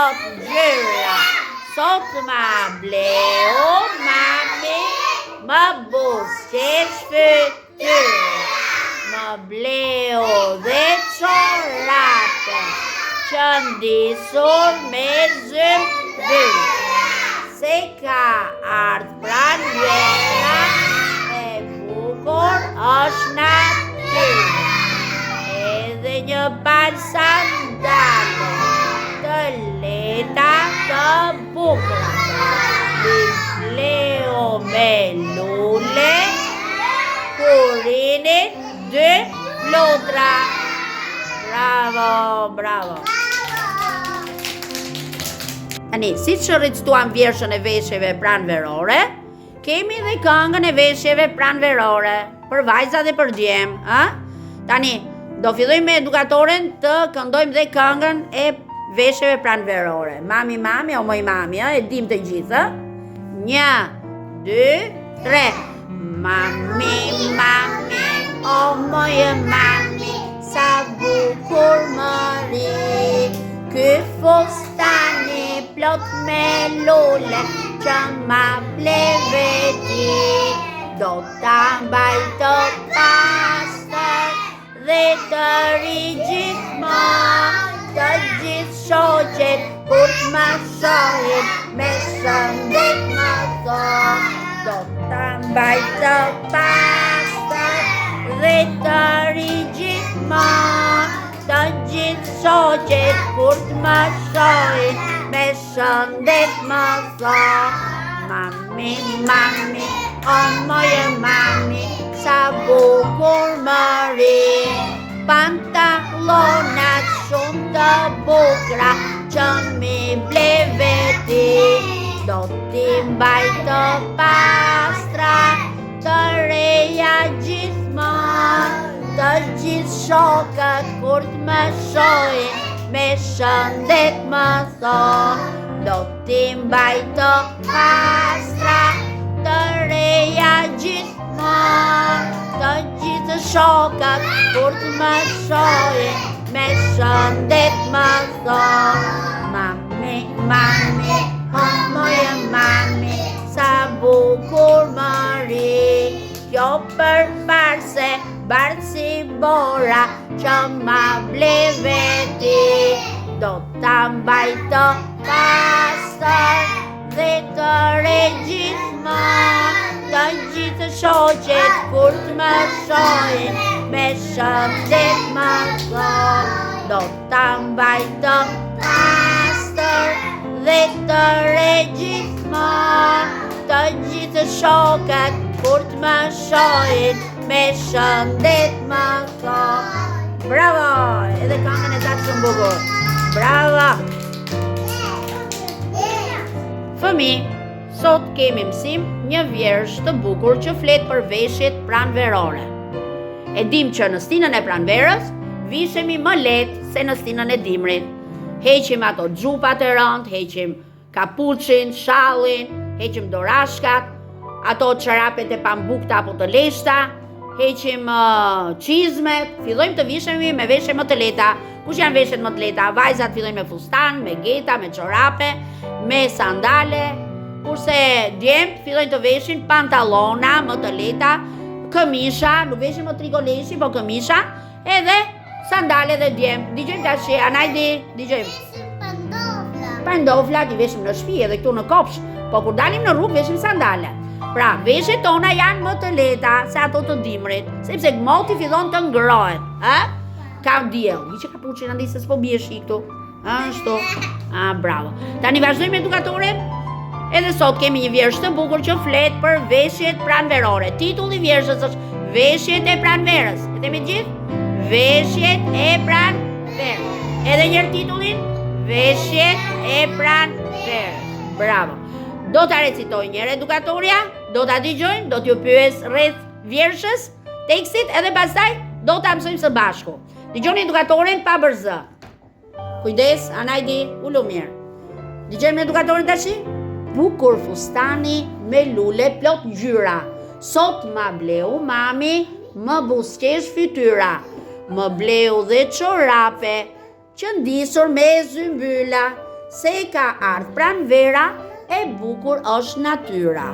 plot ngjyra. Sot ma bleu mami, më buzëqesh fytyra. Më bleu dhe çorape, që ndisur me zymbël. Se ka ardhur pranvera, e bukur është natyra. Edhe një palë sandale, të lehta të bukura. Bleu me lule, kurinit dy lutra. Bravo, bravo. Tani, si që rritstuam vjershën e veshjeve pranverore, kemi dhe këngën e veshjeve pranverore, për vajza dhe për djem. Tani, do fillojmë me edukatoren të këndojmë dhe këngën e veshjeve pranverore. Mami, mami, o moj mami, e dim të gjithë. 1, 2, 3. Mami, mami, o moj mami, sa bukur më ri. Ky fustani plot me lule, që ma bleve ti. Do ta mbaj të pastër dhe të ri gjithmonë. Të gjithë shoqet kur t'ma shohin, me shëndet më thonë. Do ta mbaj të pastër dhe të ri gjithmonë. Të gjithë shoqet kur t'ma shohin, me shëndet më thonë. Mami, mami, o moje mami, sa bukur më ri. Pantalonat shumë të bukra, që mi bleve ti. Do t'i mbaj të pastra, të reja gjithmonë. Të gjithë shokët kur t'më shohin, me shëndet më thonë. Do t'i mbaj të pastra, të reja gjithmonë. Të gjithë shokët kur t'më shohin, me shëndet më thonë. Mami, mami, o moje mami, sa bukur më ri. Kjo përparse bardhë si bora, që ma bleve ti. Do ta mbaj të pastër dhe të re gjithmonë. Të gjithë shoqet kur t'më shohin, me shëndet më thonë. Do ta mbaj të pastër dhe të re gjithmonë. Të gjithë shokët kur t'më shohin, me shëndet më thonë. Bravo! Edhe këngën e tatë shumë bukur. Bravo! Fëmi, sot kemi mësim një vjersh të bukur që flet për veshjet pranverore. E dim që në stinën e pranverës vishemi më lehtë se në stinën e dimrit. Heqim ato xhupat e rëndë, heqim kapuçin, shallin, heqim dorashkat, ato çorapet e pambukta apo të leshta, heqim çizmet, fillojmë të vishemi me veshje më të lehta. Kush janë veshjet më të lehta? Vajzat fillojnë me fustan, me geta, me çorape, me sandale. Kurse djemt fillojnë të veshin pantallona më të lehta, këmisha, nuk veshin më trikoleshi, po këmisha, edhe sandale dhe djemt. Dëgjojmë tash, Anajdi, dëgjojmë. Pandofla i veshim në shtëpi edhe këtu në kopsh, po kur dalim në rrugë veshim sandale. Pra, veshjet tona janë më të lehta se ato të dimrit, sepse moti fillon të ngrohet, Ka diell, i që kapuçin andi se s'po bie shi këtu. Ashtu. Bravo. Tani vazhdojmë edukatore. Edhe sot kemi një vjersh të bukur që flet për veshjet pranverore. Titulli i vjershës është Veshjet e pranverës. E themi gjithë? Veshjet e pranverës. Edhe njërë titullin? Veshjet e pranverës. Bravo. Do ta recitoj njërë edukatorja, do ta dëgjojmë, do t'ju pyes rreth vjershës, tekstit edhe pastaj do ta mësojmë së bashku. Dëgjoni edukatorin pa bërë. Kujdes, Anajdi, ulu mirë. Dëgjojmë edukatorin tashi? Bukur fustani me lule plot ngjyra. Sot ma bleu mami, më buzëqesh fytyra. Më bleu dhe çorape, që ndisur me zymbyla. se ka ardhur pranvera e bukur është natyra.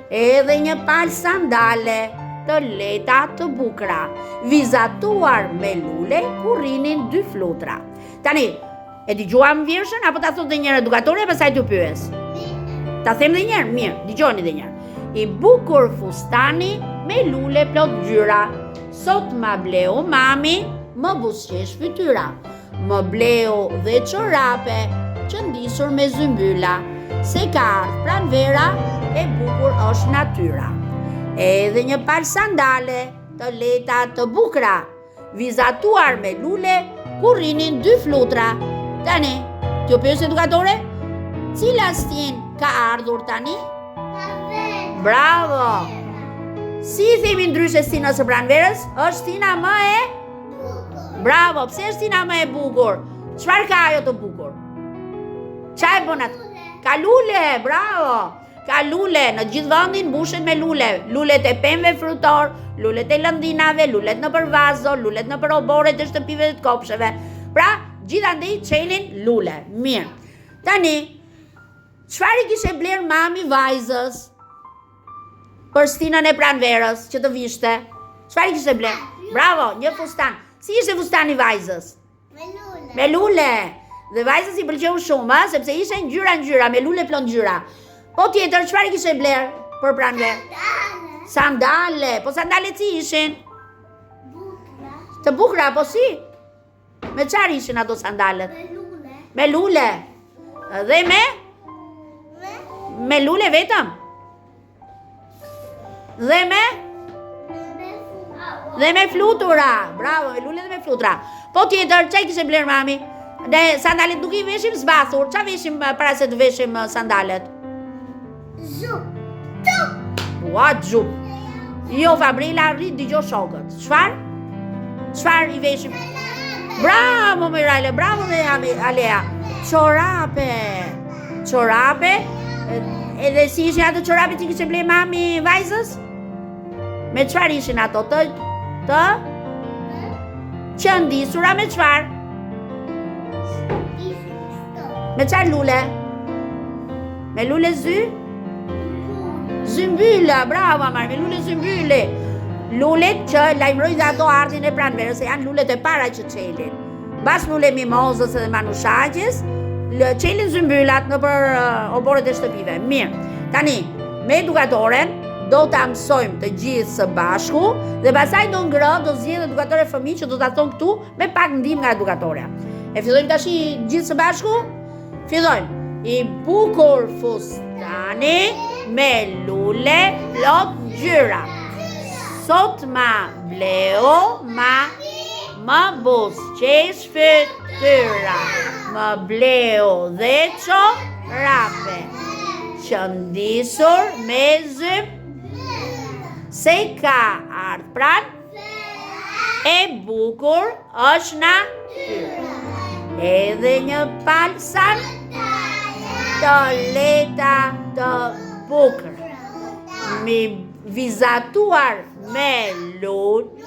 Edhe një palë sandale të lehta të bukura, vizatuar me lule ku rrinin 2 flutra. Tani, e dëgjuam Virshën apo ta thotë edhe një herë edukatore pastaj t'ju pyes? Ta them edhe një herë, mirë, dëgjoni edhe një herë. I bukur fustani me lule plot ngjyra. Sot ma bleu mami, më buzëqesh fytyra. Më bleu dhe çorape që ndisur me zymbyla. Se ka ardhur pranvera e bukur është natyra. Edhe një palë sandale të lehta të bukura, vizatuar me lule ku rrinin 2 flutra. Tani, t'ju pyes edukatore, cila stjen ka ardhur tani? Bravo! Si themi ndryshe stinës së pranverës? Është stina më e bukur. Bravo, pse është stina më e bukur? Çfarë ka ajo të bukur? Çfarë bën atë? Ka lule, bravo! Ka lule, në gjithë vendin mbushet me lule. Lulet e pemëve frutor, lulet e lëndinave, lulet nëpër vazo, lulet nëpër oborret e shtëpive të kopsheve. Pra, gjithandej çelin lule. Mirë. Tani, çfarë i kishte bler mami vajzës për stinën e pranverës që të vishte? Çfarë i kishte bler? Bravo, një fustan. Si ishte fustani vajzës? Me lule. Dhe vajzës i pëlqeu shumë, sepse ishte ngjyra, me lule plot ngjyra. Po tjetër, çfarë i kishte bler për pranverë? Sandale. Po sandalet si ishin? Të bukura, po si? Me çfarë ishin ato sandalet? Me lule. Dhe me lule vetëm? Dhe me flutura. Bravo, me lule dhe me flutura. Po tjetër, çfarë kishte bler mami? Ne sandalet nuk i veshim zbathur. Çfarë veshim para se të veshim sandalet? Ua, xhup. Jo, Fabrila, rrit dëgjoj shokët. Çfarë i veshim? Bravo, Mirale, bravo dhe Alea. Çorape. Edhe si ishin ato çorape që kishte ble mami vajzës? Me çfarë ishin ato? Të qëndisura me çfarë? Me çfarë lule? Me lule Zymbyla, bravo Amar, me lule zymbyli. Lulet që lajmërojnë dhe ato ardhin e pranverës, se janë lulet e para që çelin. Mbas lule mimozës edhe manushaqes, çelin zymbylat nëpër oborret e shtëpive. Mirë. Tani, me edukatoren do ta mësojmë të gjithë së bashku dhe pastaj do zgjedh edukatore fëmijë që do ta thonë këtu me pak ndihmë nga edukatoria. E fillojmë tash gjithë së bashku? Fillojmë. I bukur fustani me lule plot ngjyra. Sot ma bleu më buzëqesh fytyra. Më bleu dhe çorape që ndisur me se ka ardhur pranvera e bukur është natyra. Edhe një palë sandale të lehta të bukura, mi vizatuar me lule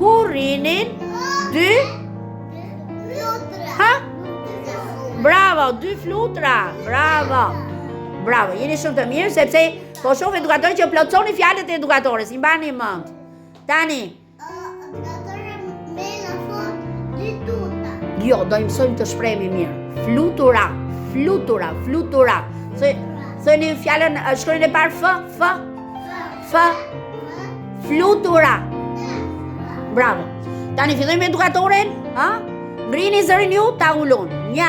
ku rrinin 2 flutra. Bravo, 2 flutra. Bravo, jeni shumë të mirë sepse po shoh edukatorë që plotësoni fjalët e edukatores, i mbani mend. Tani, jo, do i mësojmë të shprehemi mirë. Flutura. Thoni fjalën, shkruajeni e parë f. Flutura. Bravo. Tani fillojmë me edukatoren, Ngrini zërin ju, ta ulun. 1,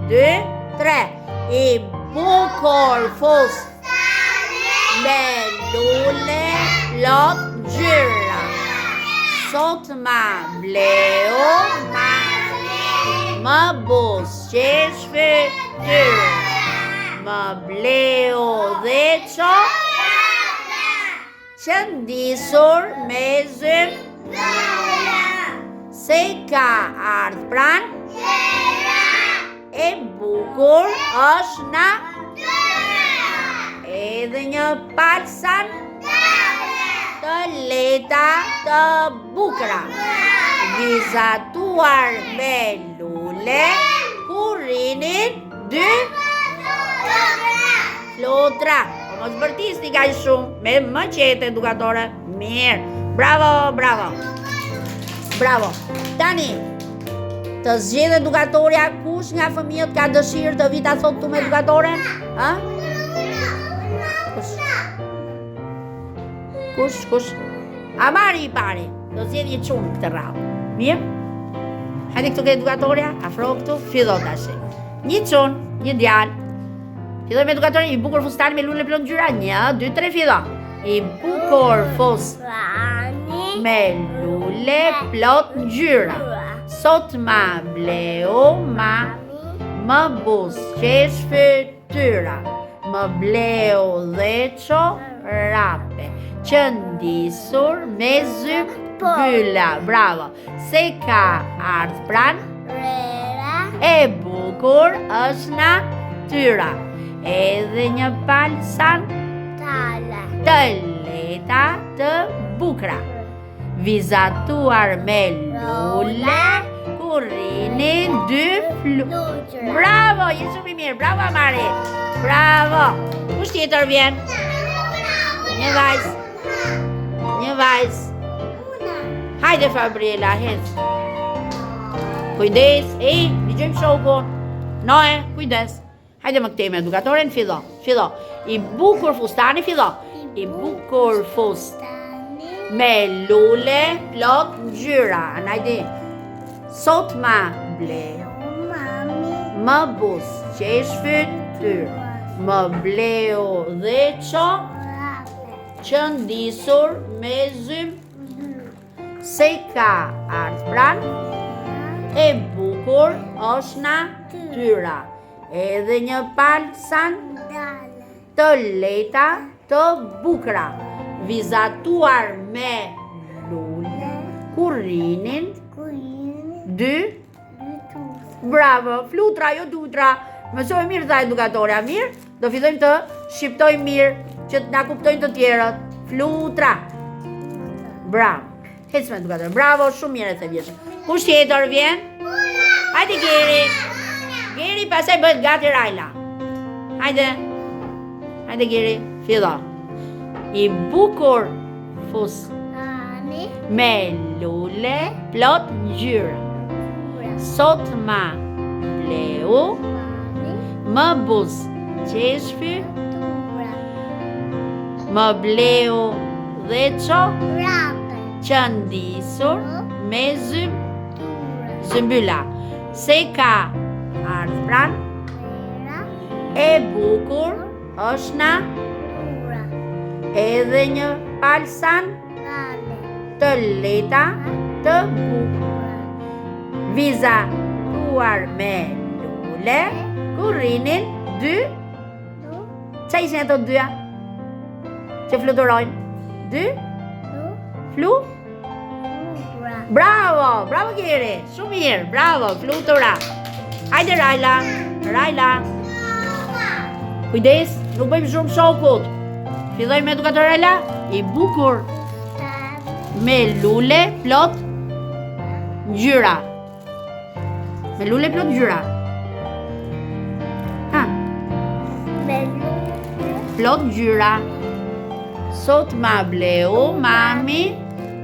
2, 3. I bukur fustani me lule plot ngjyra. Sot ma bleu më buzëqesh fytyra. Më bleu dhe çorape që ndisur me zymbyla. Se ka ardhur pranvera e bukur është natyra. Edhe një palë sandale të lehta të bukura, vizatuar me lule ku ku rrinin 2 flutra. Po mos bërtisni kaq shumë, me më qete edukatore. Mirë. Bravo, bravo. Bravo. Tani, të zgjedh edukatorja kush nga fëmijët ka dëshirë të vita thot tu me edukatoren? Ha? Kush? Amari I pari. Do zgjedh një çun këtë radhë. Mirë? Hajde këtu ke edukatorja, afro këtu, fillo tash. Një çun, një djalë. Filloj me edukatorin I bukur fustani me lule plot ngjyra. 1, 2, 3 fillo. I bukur fustani me lule plot ngjyra. Sot ma bleu më buzëqesh fytyra. Më bleu dhe çorape. Qëndisur me zymbula. Bravo. Se ka ardh pran e bukur është natyra. Edhe një palsan të leta të bukra. Vizatuar me lule ku rrinin 2 flutra. Bravo, je shumë I mirë. Bravo Amari. Bravo. Kush tjetër vjen? Një vajzë. Hajde Fabriela, hec. Kujdes, dëgjojmë shokun. Noe, kujdes. Hajde më këtej me edukatoren, fillo. I bukur fustani, fillo. I bukur fustani me lule plot ngjyra. Anajde. Sot ma bleu më buzëqesh fytyra. Më bleu dhe qëndisur me zymbula. Se ka ardh pran e bukur është natyra. Edhe një palsan të leta të bukra. Vizatuar me lule ku rrinin 2 Bravo, flutra, jo dutra. Mësoj mirë tha edukatorja, mirë. Do fillojmë të shqiptojmë mirë që na kuptojnë të tjerët. Flutra. Bravo. Hec me edukator. Bravo, shumë mirë e the vjesh. Kush tjetër vjen? Hajde Geri, pasaj bëhet gati Rajla. Hajde Geri, fillo. I bukur fustani me lule plot ngjyra. Sot ma bleu më buzëqesh fytyra. Më bleu dhe çorape. Qëndisur me zymbula. Se ka ardh pran e bukur është natyra. Edhe një palsan të leta të bukra. Vizatuar me lule ku rrinin 2 Qa ishin ato 2-a? Që fluturojnë? 2 Bravo Geri, shumë mirë, bravo, flutura. Hajde Rajla. Kujdes, nuk bëjmë shumë shokut. Filloj me edukator Rajla. I bukur me lule plot ngjyra. Me lule plot ngjyra. Me lule plot ngjyra. Sot ma bleu mami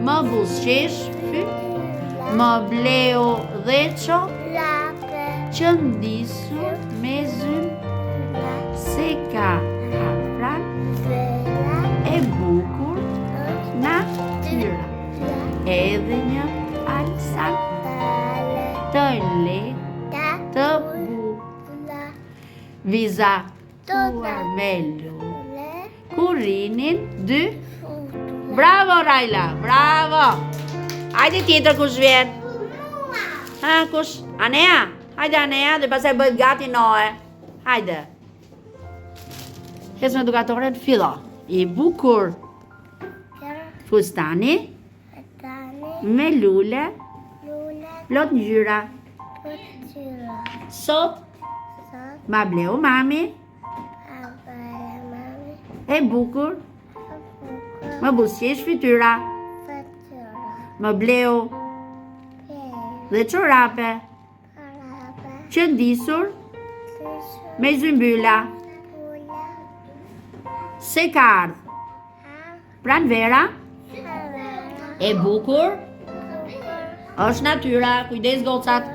më buzëqesh fytyra. Më bleu dhe çorape. Qëndisur me zymbula. Se ka ardh pran e bukur natyra. Edhe një palsan të leta të bukra. Vizatuar me lule ku rrinin 2 Bravo Rajla, bravo. Hajde tjetër kush vjen? Kush? Anea? Hajde Anea dhe pastaj bëhet gati Noe. Hajde. Hes me edukatoren, fillo. I bukur fustani me lule plot ngjyra. Sot ma bleu mami e bukur më buzëqesh fytyra. Më bleu dhe çorape. Qëndisur me zymbyla. Se ka ardhur pranvera. E bukur është natyra. Kujdes gocat.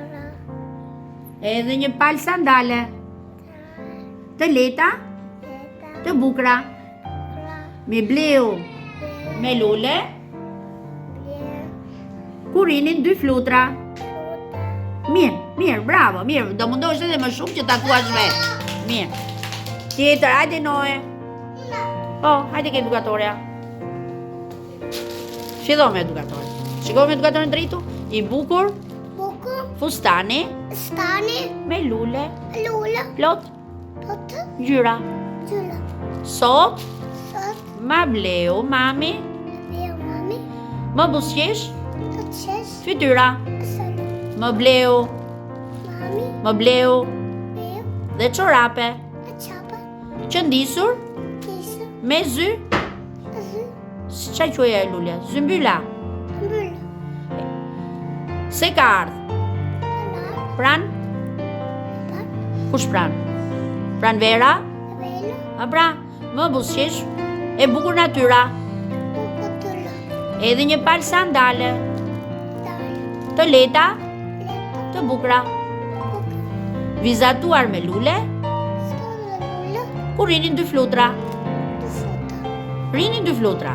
Edhe një palë sandale. Të leta, të bukra. Mi bleu me lule. Kurinin 2 flutra. Mirë, bravo, mirë. Do mundosh edhe më shumë që ta thuash vetë. Mirë. Tjetër, hajde Noe. Po, hajde ke edukatorja. Fillo me edukatorja. Shiko me edukatorin dritu. I bukur. Fustani. Me lule. Plot. Gjyra. Sot. Ma bleu mami. Më busqesh. Fytyra. Më bleu dhe çorape. Qëndisur me zy. Qa quaja e lule? Zymbyla. Se ka ardhur pran? Kush pran? Pranvera? A pra, më busqesh. E bukur natyra. Edhe një palë sandale. Të leta. Të bukra. Vizatuar me lule. Ku rinin 2 flutra. Rinin 2 flutra.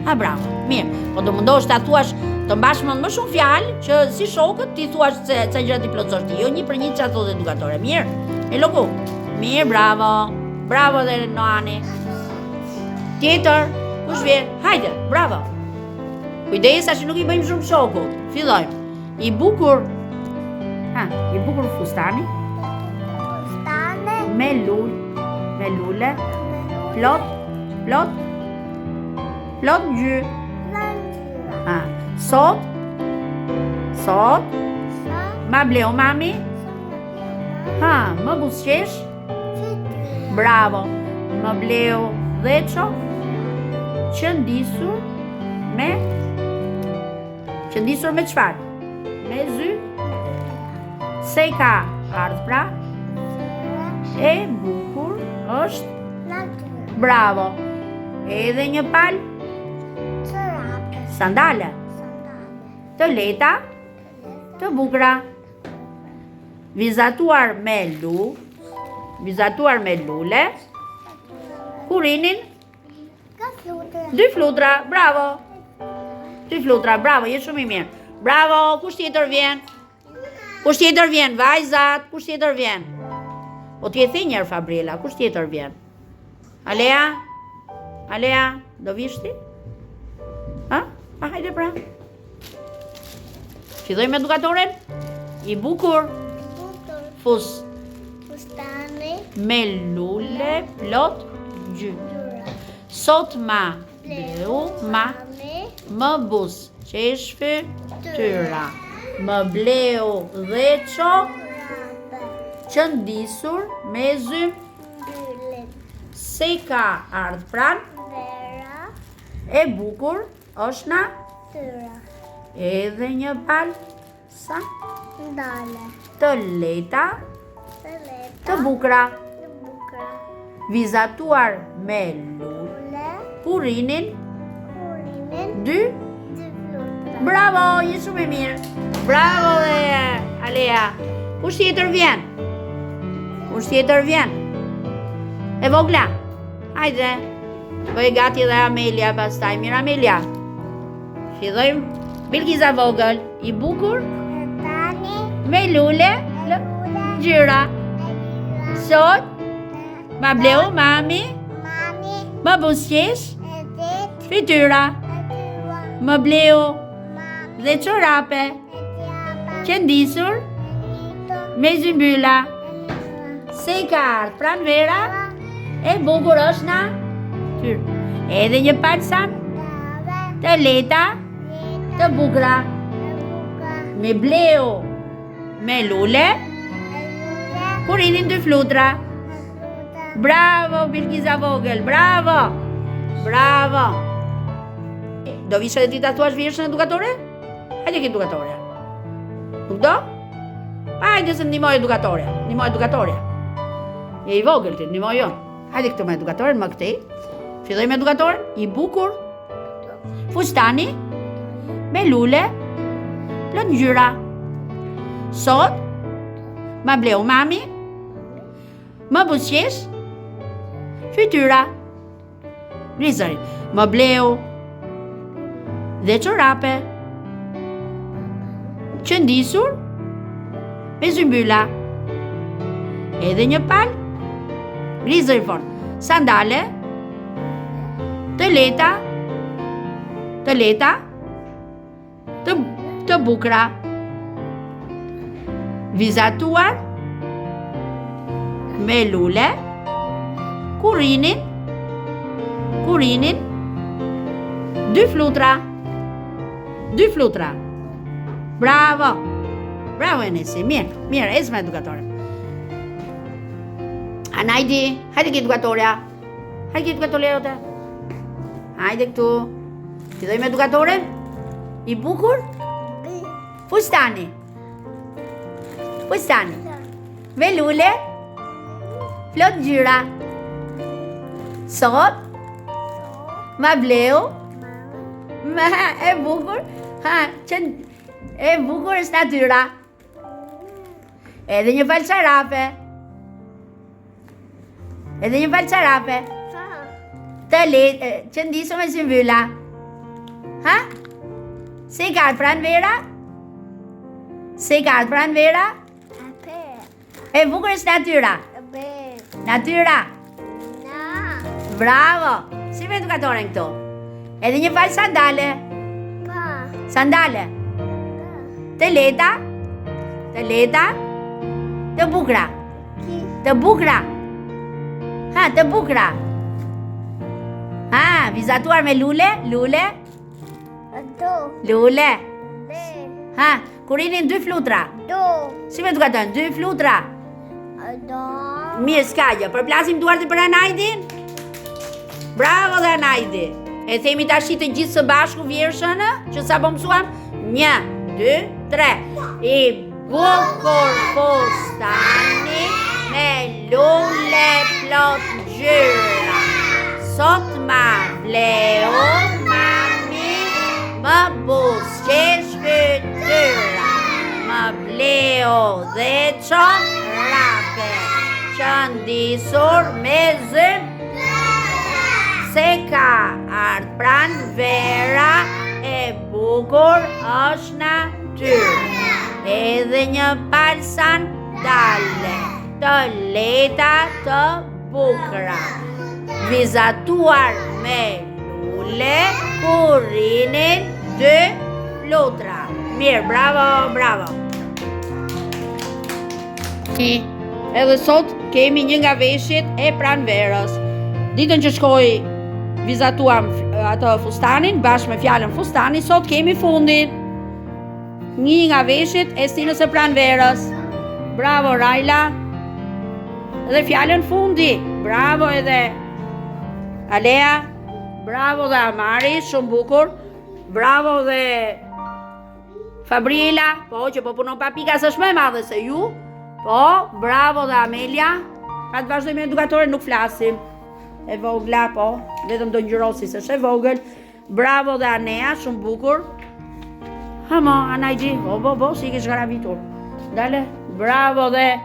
A bravo, mirë. Po do mundosh ta thuash, të mbash më shumë fjalë që si shokët ti thuash ca gjëra ti plotësosh ti, jo një për një çfarë thotë edukatore. Mirë. E loku. Mirë, bravo. Bravo dhe Noani. Tjetër, kush vjen? Hajde, bravo. Kujdes që nuk I bëjmë shumë shokut. Fillojmë. I bukur fustani. Me lule. Plot gjy. Sot. Ma bleu mami. Më busqesh. Bravo. Më bleu dheqo. Qëndisur me çfarë? Me zy. Se ka ardhur pra? E bukur është. Bravo. Edhe një palë. Sandale. Të leta. Të bukra. Vizatuar me lule. Kurinin 2 flutra. Bravo. 2 flutra. Bravo, je shumë I mirë. Bravo. Kush tjetër vjen? Vajzat. Kush tjetër vjen? Po ti e the njerë Fabriela. Kush tjetër vjen? Alea, do vish ti? Hajde pra. Filloj me edukatoren. I bukur. Fustani. Me lule. Plot gjyra. Sot ma bleu më busqesh fytyra. Më bleu dheqo. Qëndisur me zymbyla. Se ka ardhur pran? E bukur është natyra. Edhe një palë sandale. Të leta. Të bukra. Vizatuar me lule. Kurinin 2 flutra. Bravo, je shumë E mirë. Bravo dhe Alea. Kush tjetër vjen? E vogla. Hajde. Bëj gati dhe Amelia pastaj. Mirë Amelia. Fillojmë. Bilgiza vogël. I bukur. Me lule. Gjyra. Sot. Ma bleu mami. Më busqesh. Fytyra. Më bleu dhe çorape. Qëndisur me zymbyla. Se ka ardhur pranvera. E bukur është natyra. Edhe një palë sandale. Të leta. Të bukra. Me bleu me lule. Kurinin 2 flutra. Bravo Bilgiza vogël. Bravo. Do visha dhe ti tatuash vjeshtën edukatore? Hajde ke edukatore. Nuk do? Hajde se ndihmoj edukatorja. Ndihmoj edukatorja. Je I vogël ti, ndihmoj jo. Hajde këtu me edukatorin, më këtej. Filloj me edukatorin, I bukur. Fustani me lule, plot ngjyra. Sot ma bleu mami, më buzëqesh, fytyra. Rizari, më bleu dhe çorape. Qëndisur me zymbyla. Edhe një pal. Rizari fort. Sandale. Të leta. Të bukra. Vizatuar me lule. Kurinin. Dy flutra. Bravo. Bravo Enesi. Mirë, esma edukatore. Anajdi, hajde ki edukatorja. Hajde ki edukatorja jote. Hajde këtu. Filloj me edukatoren. I bukur. Fustani. Me lule. Plot ngjyra. Sot ma bleu. E bukur. E bukur është natyra. Edhe një falçarape. Të letë, qëndisur me zymbyla. Ha? Se ka pranë vera? E bukur është natyra. Natyra. Bravo. Si me edukatoren këtu? Edhe një fal sandale. Të leta. Të bukra. Të bukra. Vizatuar me lule. Kurinin dy flutra. Si me edukatoren? Dy flutra. Mirë s'ka gjë. Përplasim duart për Anajdin. Bravo dhe Anajdi. E themi tash të gjithë së bashku vjershën, që sa po mësuam? 1, 2, 3. I bukur fustani me lule plot ngjyra. Sot ma bleu mami, më buzëqesh fytyra. Më bleu dhe çorape, qëndisur me se ka ardh pranë vera, e bukur është natyrë. Edhe një pal sandale, të leta të bukra. Vizatuar me lule, kurinin dy flutra. Mirë, bravo. Edhe sot kemi një nga veshjet e pranverës. Ditën që shkoj vizatuam atë fustanin, bashkë me fjalën fustani, sot kemi fundin. Një nga veshjet e stinës së pranverës. Bravo Rajla. Dhe fjalën fundi. Bravo edhe Alea. Bravo dhe Amari, shumë bukur. Bravo dhe Fabriela, që po punon pa pika s'është më e madhe se ju. Bravo dhe Amelia. Pa të vazhdojmë me edukatorin, nuk flasim. E vogla, vetëm do ngjyrosi se është e vogël. Bravo dhe Anea, shumë bukur. Anajdi, si ke zgaravitur. Dale, bravo dhe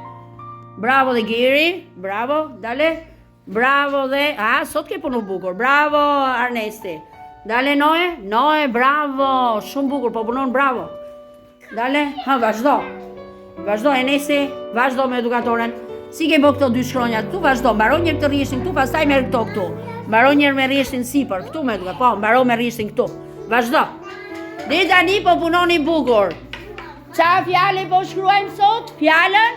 Giri, bravo, dale. Bravo dhe, sot ke punu bukur. Bravo Arnesti. Dale Noe, bravo, shumë bukur, po punon bravo. Dale, vazhdo Enesi, vazhdo me edukatoren. Si ke bë këto dy shkronjat këtu, vazhdo, mbaron një këtë rrishtin këtu, pastaj merr këto këtu. Mbaron një me rrishtin sipër, këtu me edukat, mbaron me rrishtin këtu. Vazhdo. Dhe tani po punoni bukur. Qa fjale po shkruajmë sot? Fjallën?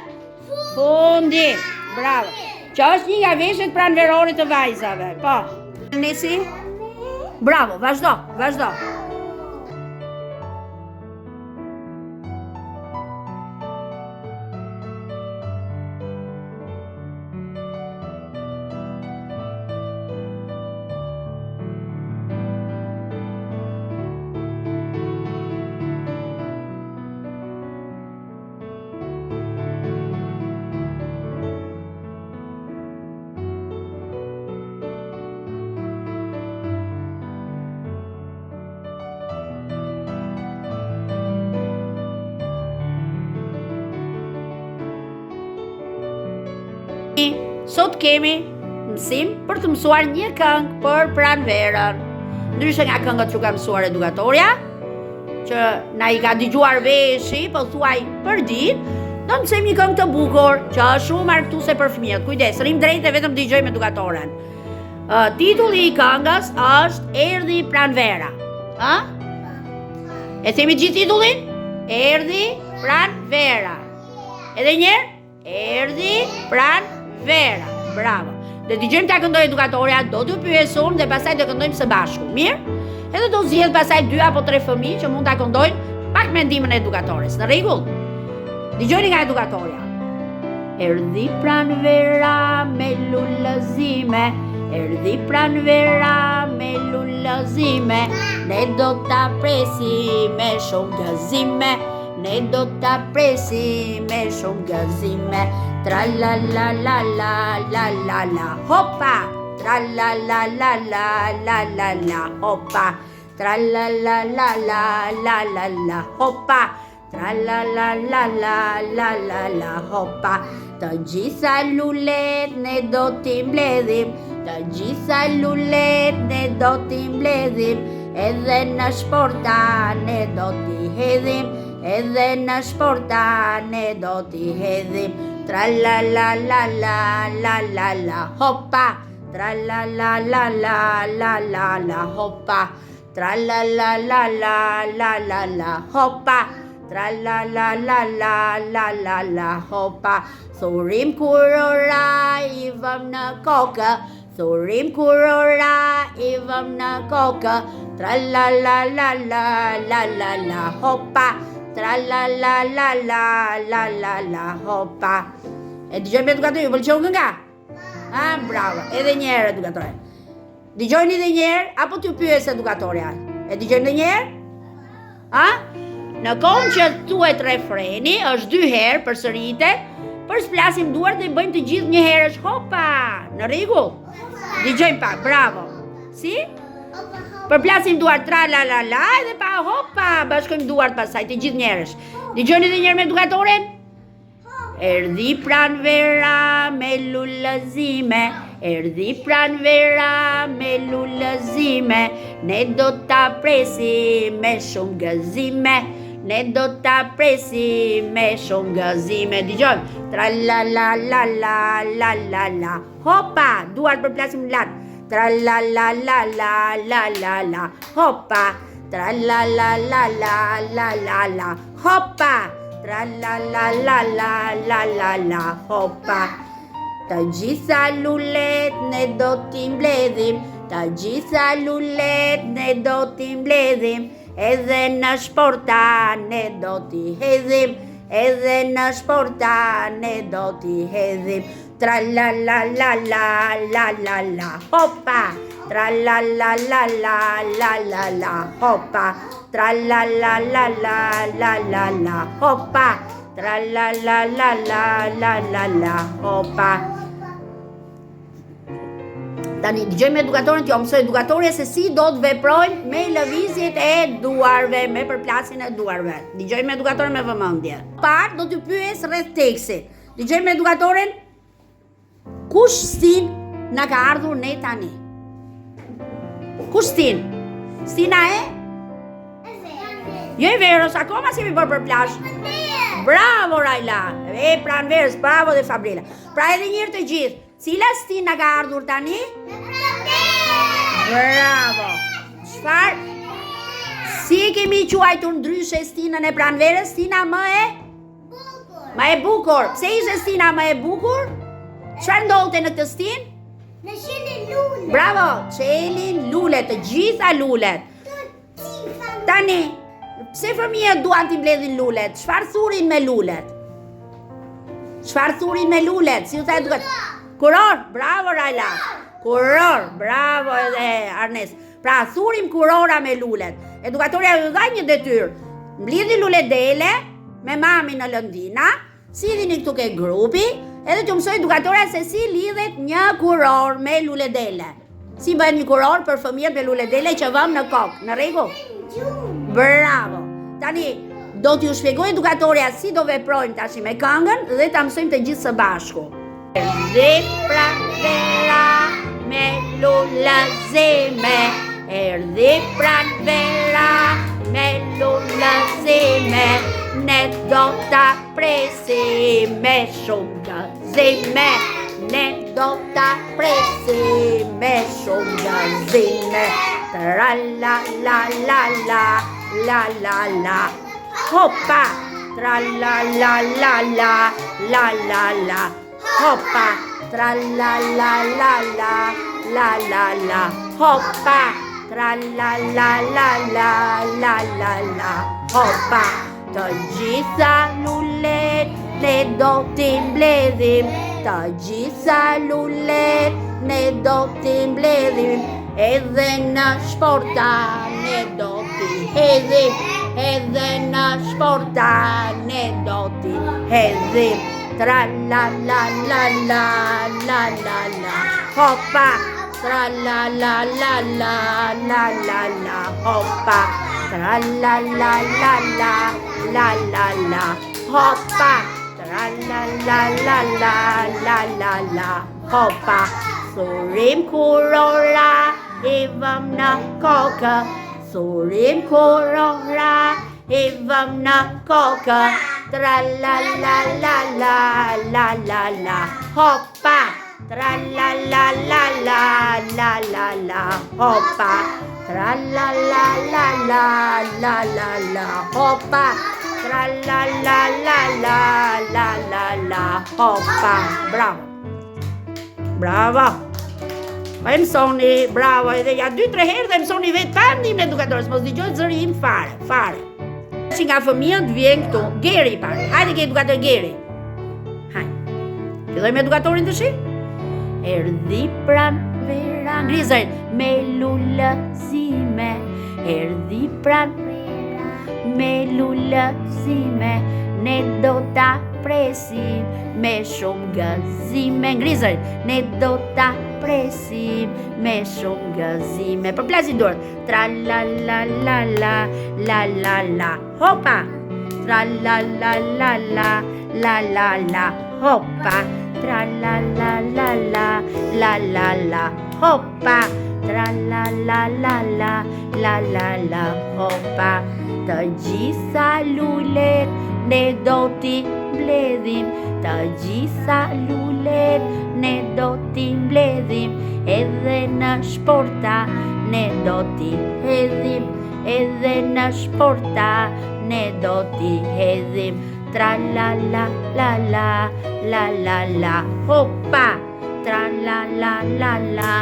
Fundi. Bravo. Që është një nga veshjet pranverorit të vajzave. Nesi? Bravo, vazhdo. Sot kemi mësim për të mësuar një këngë për pranverën. Ndryshe nga këngët që ka mësuar edukatorja, që na I ka dëgjuar veshi, po thuaj për ditë, do mësojmë një këngë të bukur, që është shumë argëtuese për fëmijët. Kujdes, rrim drejt e vetëm dëgjojmë edukatoren. Titulli I këngës është Erdhi pranvera. E themi gjithë titullin? Erdhi pranvera. Edhe njerë? Erdhi pranvera. Bravo. Dhe dëgjojmë ta këndoj edukatorja, do t'ju pyes unë dhe pastaj do këndojmë së bashku. Mirë? Edhe do zgjedh pastaj 2 apo 3 fëmijë që mund ta këndojnë pak me ndihmën e edukatores. Në rregull? Dëgjoni nga edukatorja. Erdhi pranvera me lullëzime, erdhi pranvera me lullëzime, ne do ta presim me shumë gëzime, ne do ta presim me shumë gëzime. Tra la la la la la la la hoppa, tra la la la la la la la hoppa, tra la la la la la la la hoppa, tra la la la la la la la hoppa. Të gjitha lulet ne do t'i mbledhim, të gjitha lulet ne do t'i mbledhim, edhe në shporta ne do t'i hedhim, edhe në shporta ne do t'i hedhim. Tra la la la la la la la hoppa, tra la la la la la la la hoppa, tra la la la la la la la hoppa, tra la la la la la la la hoppa. Thurim kur ora I vëm në kokë, thurim kur ora I vëm në kokë, tra la la la la la la la hoppa, tra la la la la la la la hoppa. E dëgjojmë edukatorë, ju pëlqeu kënga? Bravo. Edhe një herë edukatore. Dëgjojni edhe një herë apo t'ju pyes edukatorja? E dëgjojmë edhe një herë? Në kohën që thuhet refreni, është 2 herë përsëritet, përshplasim duart dhe I bëjmë të gjithë një herësh hopa. Në rregull? Dëgjojmë pak, bravo. Si? Përplasim duart tra la la la edhe pa hopa, bashkojmë duart pasaj të gjithë njerësh. Dëgjoni edhe një herë me edukatoren? Erdhi pranvera me lullëzime, erdhi pranvera me lullëzime, ne do ta presim me shumë gëzime, ne do ta presim me shumë gëzime. Dëgjojmë. Tra la la la la la la la hopa, duart përplasim lat. Tra la la la la la la la hoppa, tra la la la la la la la hoppa, tra la la la la la la la hoppa. Të gjitha lulet ne do t'i mbledhim, të gjitha lulet ne do t'i mbledhim, edhe në shporta ne do t'i hedhim, edhe në shporta ne do t'i hedhim. Tra la la la la la la la hoppa, tra la la la la la la la hoppa, tra la la la la la la la hoppa, tra la la la la la la la hoppa. Tani dëgjojmë edukatorën, t'ju mësoj edukatorja se si do të veprojmë me lëvizjet e duarve, me përplasjen e duarve. Dëgjojmë edukatorën me vëmendje. Parë do t'ju pyes rreth tekstit. Dëgjojmë edukatorën. Kush stin na ka ardhur ne tani? Kush stin? Stina e? Jo e verës, akoma si mi bërë përplash. Bravo Rajla. E pranverës, bravo dhe Fabrila. Pra edhe njërë të gjithë. Cila stin na ka ardhur tani? Bravo. Çfarë? Si kemi quajtur ndryshe stinën e pranverës? Stina më e bukur. Pse ishte stina më e bukur? Çfarë ndodhte në këtë stinë? Në qelin lulet. Bravo, qelin lulet, të gjitha lulet. Tani, pse fëmijët duan t'i mbledhin lulet? Çfarë thurin me lulet? Çfarë thurin me lulet? Si u tha edukat? Kuror, bravo Rajla. Kuror, bravo edhe Arnes. Pra thurim kurora me lulet. Edukatorja ju dha një detyrë. Mbledhi lulet dele me mami në lëndina, sidhini këtu ke grupi, edhe t'ju mësoj edukatorja se si lidhet një kuror me lulet dele. Si bëhet një kuror për fëmijët me lulet dele që vëm në kokë, në rregull? Bravo. Tani do t'ju shpjegoj edukatorja si do veprojmë tash me këngën dhe ta mësojmë të gjithë së bashku. erdhi pranvera me lullëzime, erdhi pranvera me lullëzime, ne do ta presim me shumë gëzime, ne do ta presim me shumë gëzime. Tra la la la la la la la, hoppa. Tra la la la la la la la, hoppa. Tra la la la la la la la, hoppa. Tra la la la la la la la, hoppa. Të gjitha lullet ne do t'i mbledhim, të gjitha lullet ne do t'i mbledhim, edhe në shporta ne do t'i hedhim, edhe në shporta ne do t'i hedhim. Tra la la la la la la la, hoppa. Tra la la la la la la la, hoppa. Tra la la la la la la la, hoppa. Tra la la la la la la la, hoppa. Surim kurora I vëm në kokë, surim kurora I vëm në kokë. Tra la la la la la la la, hoppa. Tra la la la la la la la, hoppa. Tra la la la la la la la, hoppa. Tra la la la la la la la, hoppa. Bravo. Bravo. Pa e mësoni, bravo, edhe ja 2-3 herë dhe mësoni vetë pa ndim në edukatorës, mos dëgjoj zëri im fare. Që nga fëmijët vjen këtu, Geri pare, hajde ke edukator Geri. Hajde. Filloj me edukatorin të shi? Erdhi pranvera, ngrizërin, me lullëzime, erdhi pranvera, me lullëzime, ne do ta presim me shumë gëzime, ngrizërin, ne do ta presim me shumë gëzime. Përplasin dorët. Tra la la la la la la la, hoppa. Tra la la la la la la la, hoppa. Tra la la la la la la la, hoppa. Tra la la la la la la la, hoppa. Të gjitha lullet ne do t'i mbledhim, të gjitha lullet ne do t'i mbledhim, edhe në shporta ne do t'i hedhim, edhe në shporta ne do t'i hedhim. Tra la la la la la la la, hoppa. Tra la la la la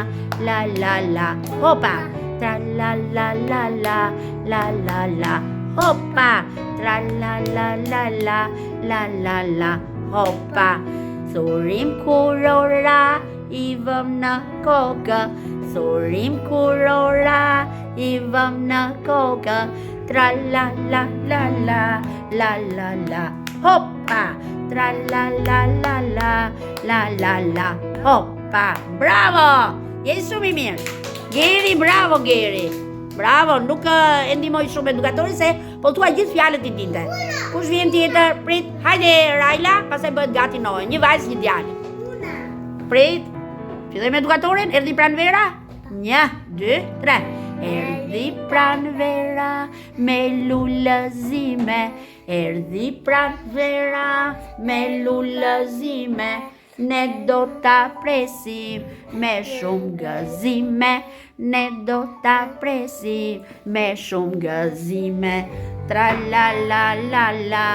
la la la, hoppa. Tra la la la la la la la, hoppa. Tra la la la la la la la, hoppa. Surim kurora I vëm në kokë, surim kurora I vëm në kokë. Tra la la la la la la la, hoppa. Tra la la la la la la la, hoppa. Bravo! Je shumë I mirë. Geri, bravo Geri. Bravo, nuk e ndihmoj shumë edukatori se po thua gjithë fjalët I dinte. Kush vjen tjetër? Prit. Hajde Raila, pastaj bëhet gati Noe. Një vajzë, një djalë. Prit. Filloj me edukatorin. Erdhi pranvera? 1, 2, 3. Erdhi pranvera me lullëzime, erdhi pranvera me lullëzime, ne do ta presim me shumë gëzime, ne do ta presim me shumë gëzime. Tra la la la la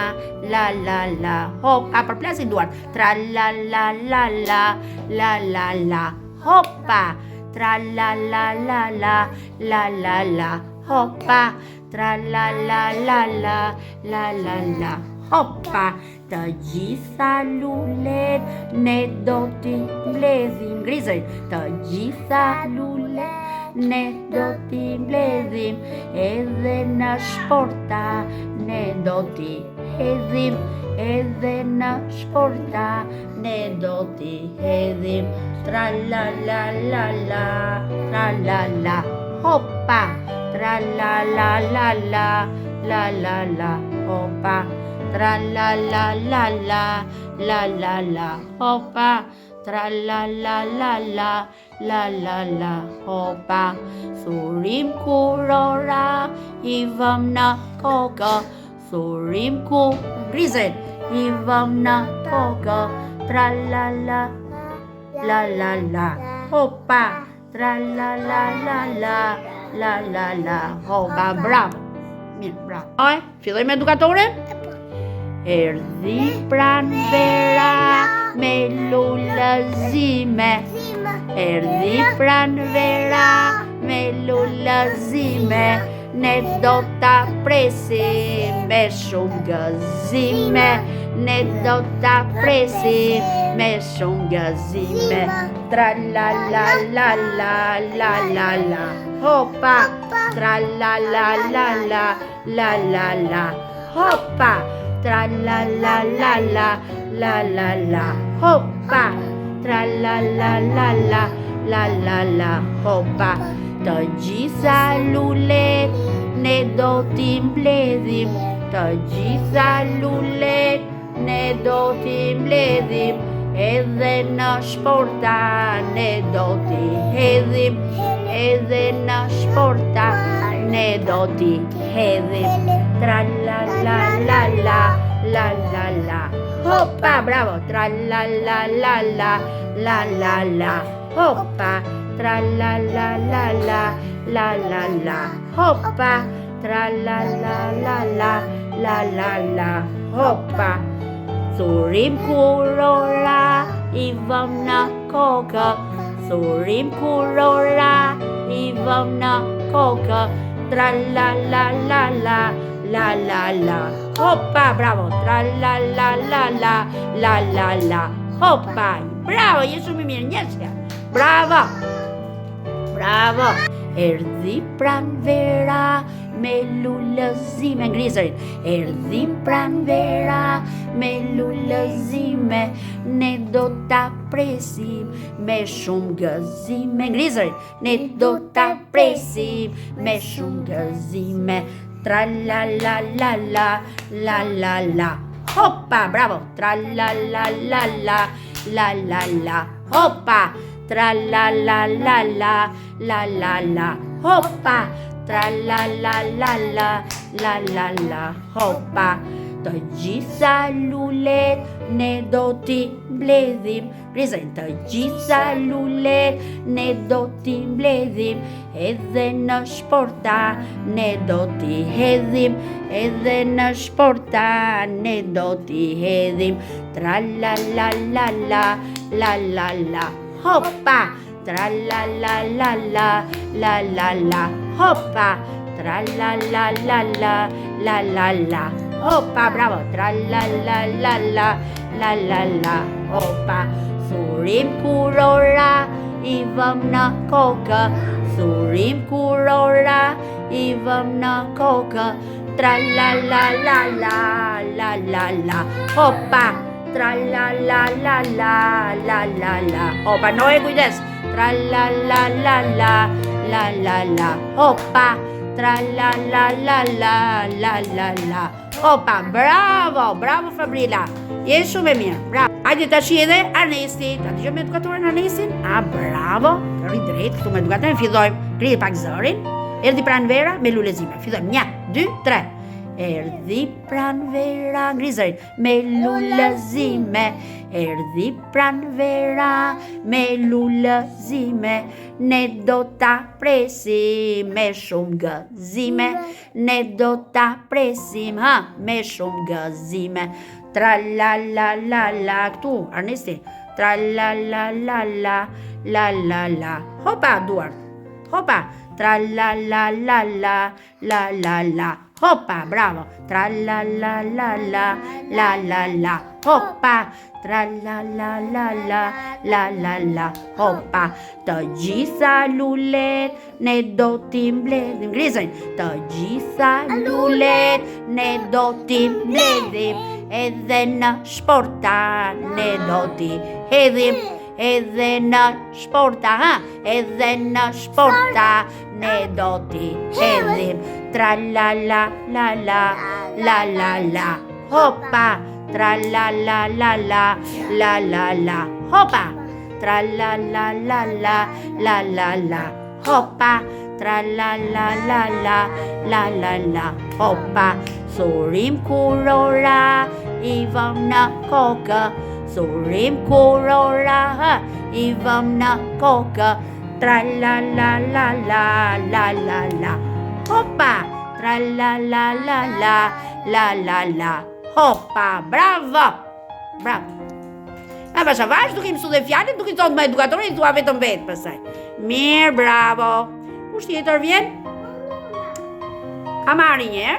la la la, hoppa, përplasin duart. Tra la la la la la la la, hoppa. Tra la la la la la la la, hoppa. Tra la la la la la la la, hoppa. Të gjitha lullet ne do t'i mbledhim, ngrizërin. Të gjitha lullet ne do t'i mbledhim, edhe në shporta ne do t'i hedhim, edhe në shporta ne do t'i hedhim. Tra la la la la la la la, hoppa. Tra la la la la la la la, hoppa. Tra la la la la la la la, hoppa. tra la la la la, la la la, hopa. Thurim kurora, I vëm në kokë, thurim ku, grizet, I vëm në kokë, tra la la, la la la, hopa, tra la la la la, la la la, hopa, bravo. Mirë, bravo. Oj, filloj me edukatore? Erdhi pranvera me lullëzime. Erdhi pranvera me lullëzime. Ne do ta presim me shumë gëzime. Ne do ta presim me shumë gëzime. Tra la la la la la la la. Hopa, tra la la la la la la la. Hopa, tra la la la la la la la. Hopa, tra la la la la la la la. Hopa, të gjitha lulet ne do t'i mbledhim. Të gjitha lulet ne do t'i mbledhim. Edhe në shporta ne do t'i hedhim. Edhe në shporta ne do t'i hedhim. Tra la la la la la la la. Hopa, bravo. Tra la la la la la la la. Hopa, tra la la la la la la la. Hopa, tra la la la la la la la. Hopa. Thurim kurora, I vëm në kokë, thurim kurora, I vëm në kokë, tra la la la la la la la. Hopa, bravo, tra la la la la la la la. Hopa, bravo, je shumë I mirë, njësja. Bravo, bravo. Erdhi pranvera me lullëzime, ngrizërin. Erdhi pranvera me lullëzime, ne do ta presim me shumë gëzime, ngrizërin. Ne do ta presim me shumë gëzime. Tra la la la la la la la. Hopa, bravo. Tra la la la la la la la. Hopa, tra la la la la la la la. Hopa, tra la la la la la la la. Hopa, të gjitha lulet ne do t'i mbledhim. Grizërin, të gjitha lulet ne do t'i mbledhim. Edhe në shporta ne do t'i hedhim. Edhe në shporta ne do t'i hedhim. Tra la la la la la la la. Hopa, tra la la la la la la la. Hopa, tra la la la la la la la. Hopa, bravo, tra la la la la la la la. Hopa, thurim kurora, I vëm në kokë, thurim kurora, I vëm në kokë, tra la la la la la la la. Hopa, tra la la la la la la la. Hopa, noe kujdes. Tra la la la la la la la. Hopa, tra la la la la la la la. Hopa, bravo, bravo Fabrila. Je shumë e mirë, bravo. Hajde tash edhe Arnesti, ta dëgjojmë edukatorin Arnestin. Bravo, rri drejt, këtu me edukatorin fillojmë. Krije pak zërin. Erdhi pranvera me lullëzime. Fillojmë 1, 2, 3. Erdhi pranvera, ngrizërin, me lullëzime. Erdhi pranvera me lullëzime, ne do ta presim me shumë gëzime. Ne do ta presim me shumë gëzime. Tra la la la la. Këtu, Arnesti. Tra la la la la la la la. Hopa, duart. Hopa. Tra la la la la la la la. Hopa, bravo. Tra la la la la la la la. Hopa, tra la la la la la la la. Hopa, të gjitha lulet ne do t'i mbledhim. Ngrizërin, të gjitha lulet ne do t'i mbledhim. Edhe në shporta ne do t'i hedhim. Edhe në shporta, edhe në shporta ne do t'i hedhim. Tra la la la la la la la. Hopa, tra la la la la la la la. Hopa, tra la la la la la la la. Hopa, tra la la la la la la la. Hopa, sorim kurora, i vëm në kokë. Sorim kurora, i vëm në kokë. Tra la la la la la la la. Hopa, tra la la la la la la la. Hopa, bravo! Bravo! A pasha vash duke mësu dhe fjallin, duke thotë me edukatorin, i thua vetëm vetë pësaj. Mirë, bravo! Kush tjetër vjen? Ka marri njerë?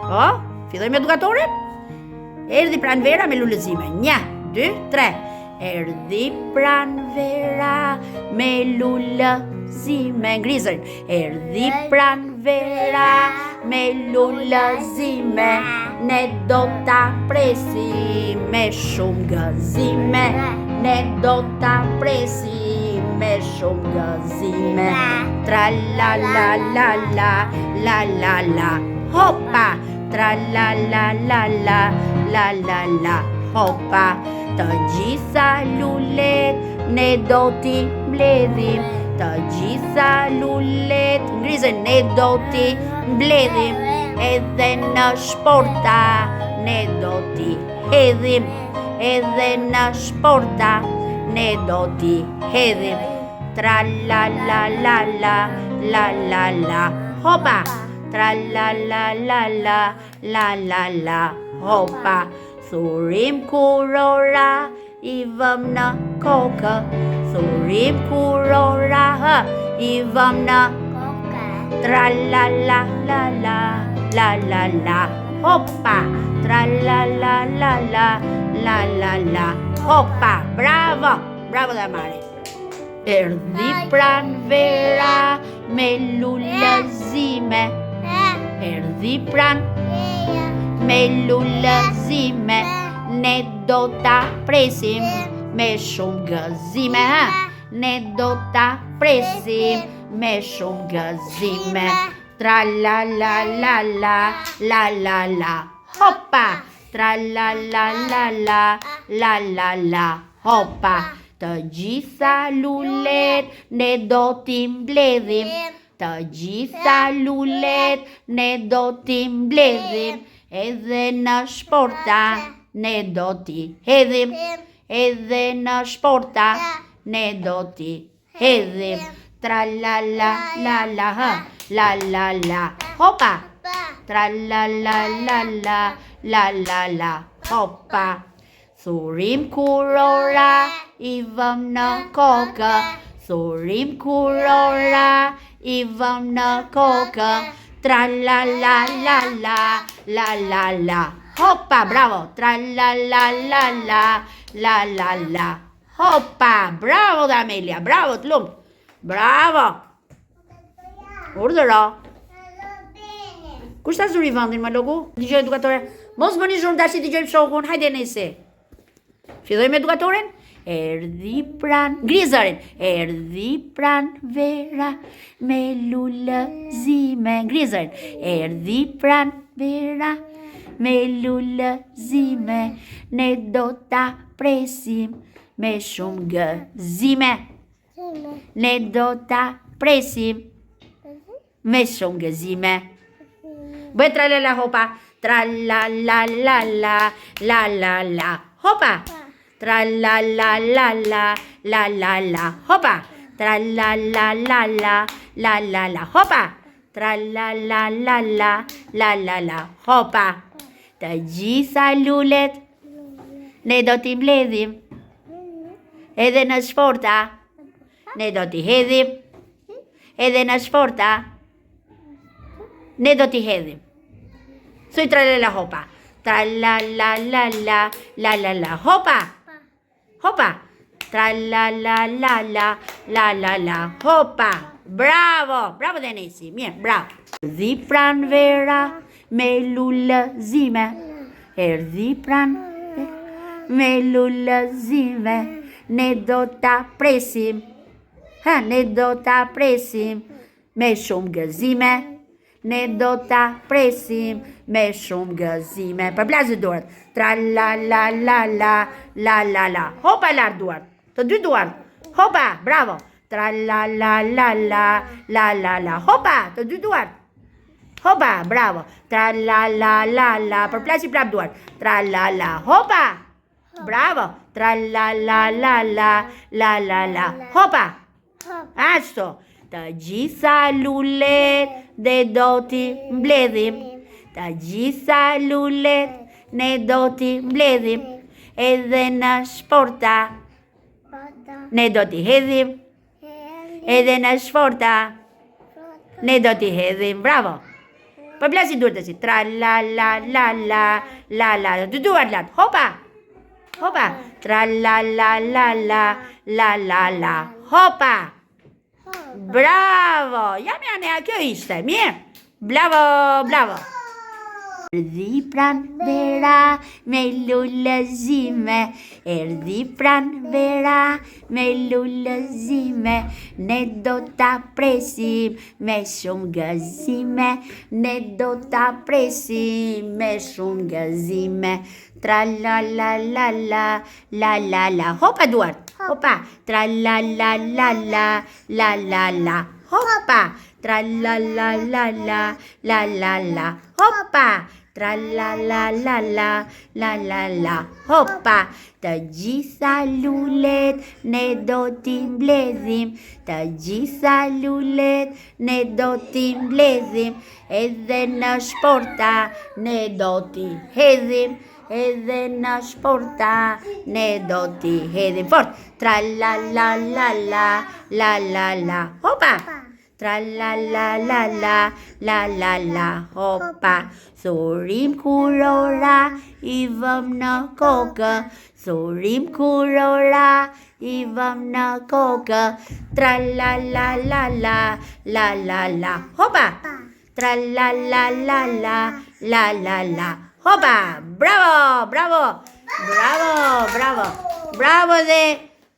O, filloj me edukatorin? Erdhi pranvera me lullëzime. 1, 2, 3. Erdhi pranvera me lullëzime. Ngrizërin. Erdhi pranvera me lullëzime. Ne do ta presim me shumë gëzime. Ne do ta presim me shumë gëzime. Tra la la la la la la la. Hopa, tra la la la la la la la. Hopa, të gjitha lulet ne do t'i mbledhim. Të gjitha lulet, ngrizën, ne do t'i mbledhim. Edhe në shporta ne do t'i hedhim. Edhe në shporta ne do t'i hedhim. Tra la la la la la la la. Hopa, tra la la la la la la la. Hopa, thurim kurora, i vëm në kokë. Thurim kurora, i vëm në kokë. Tra la la la la la la la. Hopa, tra la la la la la la la. Hopa, bravo! Bravo dhe Mari. Erdhi pranvera me lullëzime. Erdhi pran me lullëzime. Ne do ta presim me shumë gëzime. Ne do ta presim me shumë gëzime. Tra la la la la la la la. Hopa, tra la la la la la la la. Hopa, të gjitha lulet ne do t'i mbledhim. Të gjitha lulet ne do t'i mbledhim. Edhe në shporta ne do t'i hedhim. Edhe në shporta ne do t'i hedhim. Tra la la la la la la la. Hopa, tra la la la la la la la. Hopa, thurim kurora, i vëm në kokë. Thurim kurora, i vëm në kokë. Tra la la la la la la la. Hopa, bravo! Tra la la la la la la la. Hopa, bravo dhe Amelia, bravo të lumë. Bravo! Urdhëro. Kush ta zuri vendin më logu? Dëgjoj edukatore. Mos bëni zhurmë tash, dëgjojmë shokun. Hajde nese. Filloj me edukatorin. Erdhi pran Ngrizërin. Erdhi pranvera me lullëzime. Ngrizërin. Erdhi pranvera me lullëzime. Ne do ta presim me shumë gëzime. Ne do ta presim me shumë gëzime. Bëj tra la la hopa. Tra la la la la la la la. Hopa. Tra la la la la la la la. Hopa. Tra la la la la la la la. Hopa. Tra la la la la la la la. Hopa. Të gjitha lulet ne do t'i mbledhim. Edhe në shporta ne do t'i hedhim. Edhe në shporta ne do t'i hedhim. Thuj tra la la hopa. Tra la la la la la la la. Hopa. Hopa. Tra la la la la la la la. Hopa. Bravo. Bravo Denisi. Mirë, bravo. Erdhi pranvera me lullëzime. Erdhi pranvera me lullëzime. Ne do ta presim. Ne do ta presim me shumë gëzime. Ne do ta presim me shumë gëzime. Përplasë duart. Tra la la la la la la la. Hopa lar duart. Të dy duart. Hopa, bravo. Tra la la la la la la la. Hopa, të dy duart. Hopa, bravo. Tra la la la la. Përplasi prap duart. Tra la la. Hopa. Bravo. Tra la la la la la la la. Hopa. Ashtu. Të gjitha lulet dhe do t'i mbledhim. Të gjitha lulet ne do t'i mbledhim. Edhe në shporta ne do t'i hedhim. Edhe në shporta ne do t'i hedhim. Bravo. Përplasi duart e si. Tra la la la la la la. Të duart lat. Hopa. Hopa. Tra la la la la la la la. Hopa. Bravo. Jam Anea, kjo ishte. Mirë. Bravo, bravo. Erdhi pran vera me lullëzime. Erdhi pran vera me lullëzime. Ne do ta presim me shumë gëzime. Ne do ta presim me shumë gëzime. Tra la la la la la la la. Hopa duart. Hopa. Tra la la la la la la la. Hopa. Tra la la la la la la la. Hopa. Tra la la la la la la la. Hopa. Të gjitha lulet ne do t'i mbledhim. Të gjitha lulet ne do t'i mbledhim. Edhe në shporta ne do t'i hedhim. Edhe në shporta ne do t'i hedhim. Fort. Tra la la la la la la la. Hopa. Tra la la la la la la la. Hopa. Thurim kurora i vëm në kokë. Thurim kurora i vëm në kokë. Tra la la la la la la la. Hopa. Tra la la la la la la la. Hopa. Bravo, bravo. Bravo, bravo. Bravo dhe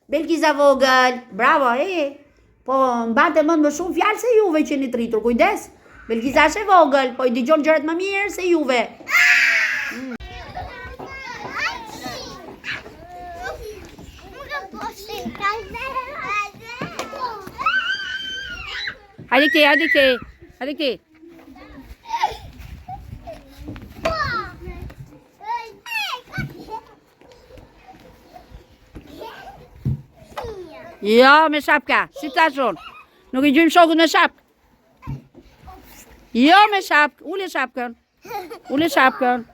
Belkisa vogël. Bravo, Po mbate mend më shumë fjalë se juve që jeni rritur. Kujdes. Belkisa është e vogël, po i dëgjon gjërat më mirë se juve. Hajde këti, hajde këti. Hajde këti. Jo, me shapka. Si ta shon. Nuk i gjym shokun me shapkë. Jo, me shapkë. Ule shapkën. Ule shapkën.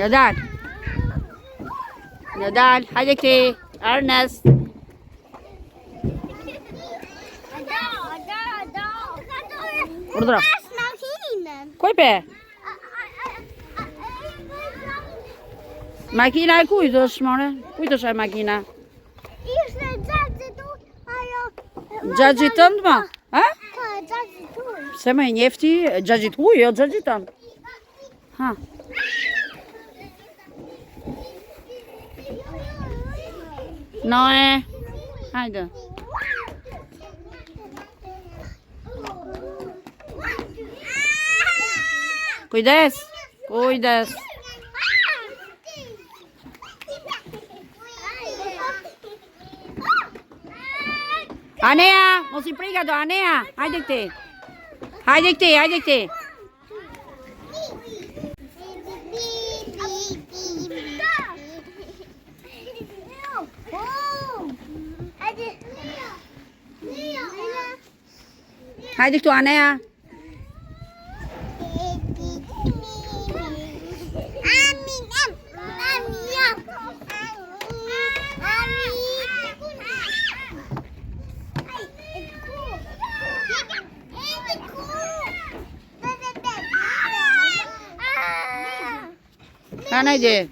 Në dal. Në dal. Hajde këti. Ernest. Urdhra. Koj pe? Makina e kujt është, more? Kujt është e makina? Ishte gjaxhi tu, ajo. Gjaxhi tënd, ma? Ha? Ka gjaxhi tu. Se më e njefti, gjaxhi tuaj, jo gjaxhi tënd. Ha. Noe. Hajde. Kujdes. Kujdes. Anea, mos I prik ato, Anea. Hajde këti. Hajde këti, hajde këti. Hajde këtu, Anea. Ana je.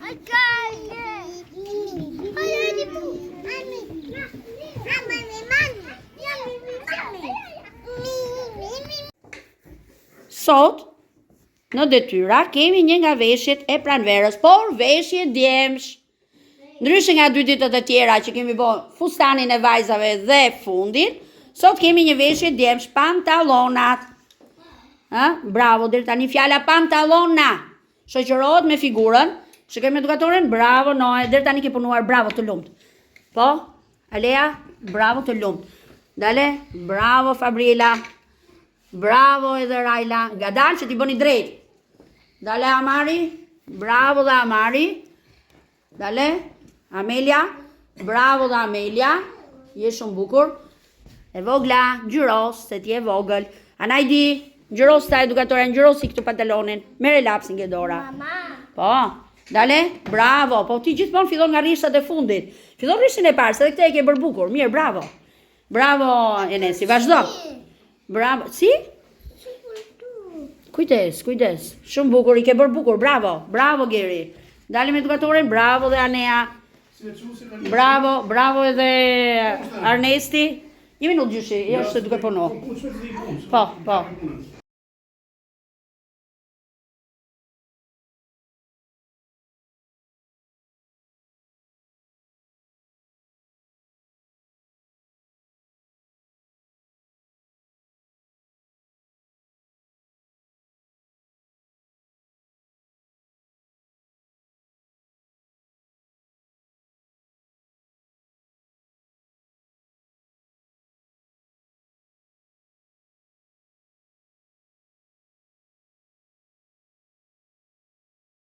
Sot, në detyra, kemi një nga veshjet e pranverës, por veshje djemsh. Ndryshe nga 2 ditët e tjera që kemi bërë fustanin e vajzave dhe fundin, sot kemi një veshje djemsh, pantallonat. Bravo, deri tani fjala pantallona. shoqërohet me figurën. Shikoj me edukatoren, bravo Noe, deri tani ke punuar, bravo të lumt. Po, Alea, bravo të lumt. Dale, bravo Fabriela. Bravo edhe Rajla. Gadal që ti bëni drejt. Dale Amari, bravo dhe Amari. Dale, Amelia, bravo dhe Amelia. Je shumë bukur. E vogla, ngjyros, se ti e vogël. Anajdi, ngjyros ta edukatore, ngjyrosi këtu pantalonin. Merre lapsin nga dora. Mama. Po, dale, bravo. Po ti gjithmonë fillon nga rrishat e fundit. Fillon rrishin e parë, se edhe këtë e ke bërë bukur. Mirë, bravo. Bravo, Enesi, vazhdo. Bravo. Si? Kujdes, kujdes. Shumë bukur, i ke bërë bukur. Bravo. Bravo Geri. Dalim edukatoren, bravo dhe Anea. Bravo, bravo edhe Arnesti. Një minutë gjyshi, është duke punu. Po, po.